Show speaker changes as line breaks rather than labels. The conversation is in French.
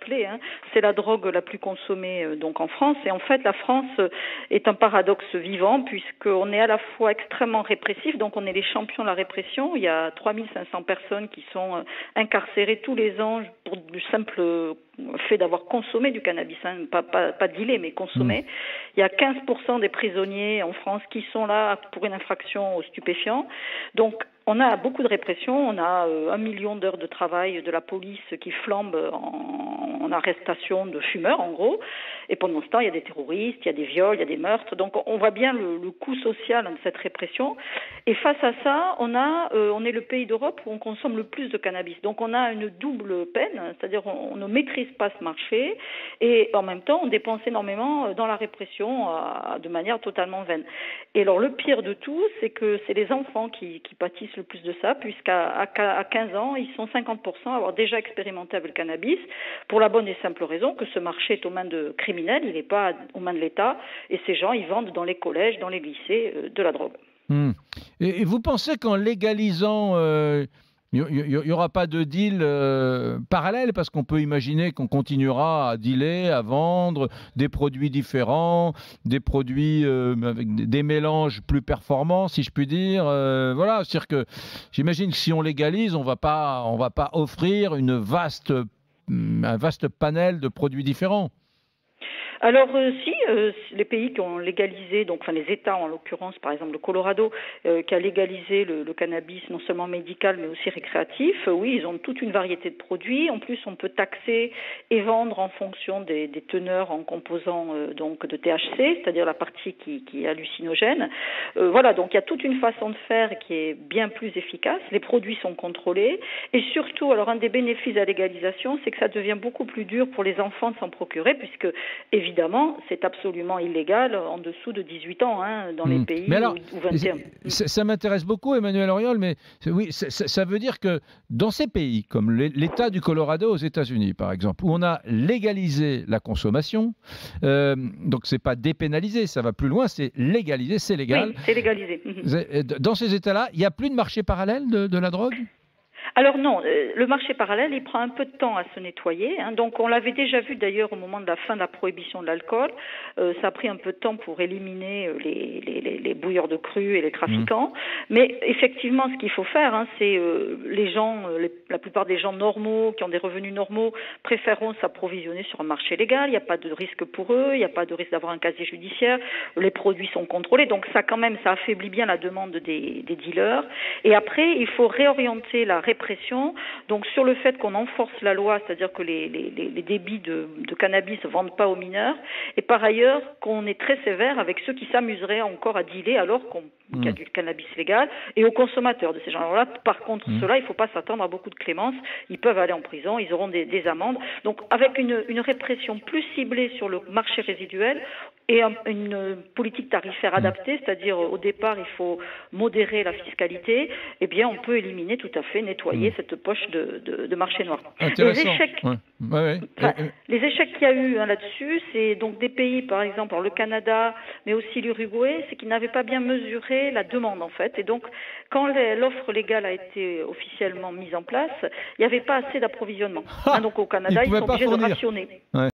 rappelé, hein, c'est la drogue la plus consommée donc en France. Et en fait, la France est un paradoxe vivant puisqu'on est à la fois extrêmement répressif, donc on est les champions de la répression. Il y a 3500 personnes qui sont incarcérées tous les ans pour du simple fait d'avoir consommé du cannabis, hein, pas dealer, mais consommer. Il y a 15% des prisonniers en France qui sont là pour une infraction aux stupéfiants. Donc, on a beaucoup de répression, on a 1 million d'heures de travail de la police qui flambe en arrestation de fumeurs, en gros. Et pendant ce temps, il y a des terroristes, il y a des viols, il y a des meurtres. Donc, on voit bien le coût social de cette répression. Et face à ça, on est le pays d'Europe où on consomme le plus de cannabis. Donc, on a une double peine, c'est-à-dire on ne maîtrise pas ce marché et en même temps, on dépense énormément dans la répression de manière totalement vaine. Et alors, le pire de tout, c'est que c'est les enfants qui pâtissent le plus de ça, puisqu'à 15 ans, ils sont 50% à avoir déjà expérimenté avec le cannabis, pour la bonne et simple raison que ce marché est aux mains de criminels, il n'est pas aux mains de l'État, et ces gens, ils vendent dans les collèges, dans les lycées, de la drogue.
Et vous pensez qu'en légalisant, il n'y aura pas de deal parallèle, parce qu'on peut imaginer qu'on continuera à dealer, à vendre des produits différents, des produits avec des mélanges plus performants, si je puis dire. Voilà, c'est-à-dire que j'imagine que si on légalise, on va pas offrir un vaste panel de produits différents.
Alors si les pays qui ont légalisé, donc enfin les États en l'occurrence, par exemple le Colorado, qui a légalisé le cannabis non seulement médical mais aussi récréatif, oui, ils ont toute une variété de produits. En plus, on peut taxer et vendre en fonction des teneurs en composants donc de THC, c'est-à-dire la partie qui est hallucinogène. Voilà, donc il y a toute une façon de faire qui est bien plus efficace. Les produits sont contrôlés et surtout, alors un des bénéfices de la légalisation, c'est que ça devient beaucoup plus dur pour les enfants de s'en procurer, puisque évidemment, c'est absolument illégal en dessous de 18 ans dans les pays où 21.
Ça m'intéresse beaucoup, Emmanuelle Auriol, mais oui, ça veut dire que dans ces pays, comme l'État du Colorado aux États-Unis, par exemple, où on a légalisé la consommation, donc c'est pas dépénalisé, ça va plus loin, c'est légalisé, c'est légal.
Oui, c'est légalisé.
Dans ces États-là, il n'y a plus de marché parallèle de la drogue ?
Alors non, le marché parallèle, il prend un peu de temps à se nettoyer. Donc on l'avait déjà vu d'ailleurs au moment de la fin de la prohibition de l'alcool. Ça a pris un peu de temps pour éliminer les bouilleurs de cru et les trafiquants. Mais effectivement, ce qu'il faut faire, c'est les gens, la plupart des gens normaux, qui ont des revenus normaux, préféreront s'approvisionner sur un marché légal. Il n'y a pas de risque pour eux, il n'y a pas de risque d'avoir un casier judiciaire. Les produits sont contrôlés. Donc ça quand même, ça affaiblit bien la demande des dealers. Et après, il faut réorienter la répression, donc sur le fait qu'on enforce la loi, c'est-à-dire que les débits de cannabis ne vendent pas aux mineurs, et par ailleurs qu'on est très sévère avec ceux qui s'amuseraient encore à dealer alors qu'il y a du cannabis légal, et aux consommateurs de ces gens-là. Par contre, ceux-là, il ne faut pas s'attendre à beaucoup de clémence, ils peuvent aller en prison, ils auront des amendes. Donc avec une répression plus ciblée sur le marché résiduel, et une politique tarifaire adaptée, c'est-à-dire au départ il faut modérer la fiscalité, eh bien on peut éliminer tout à fait, nettoyer cette poche de marché noir.
Intéressant.
Les échecs qu'il y a eu là-dessus, c'est donc des pays, par exemple le Canada, mais aussi l'Uruguay, c'est qu'ils n'avaient pas bien mesuré la demande en fait, et donc quand l'offre légale a été officiellement mise en place, il n'y avait pas assez d'approvisionnement. Donc au Canada, ils sont obligés de rationner.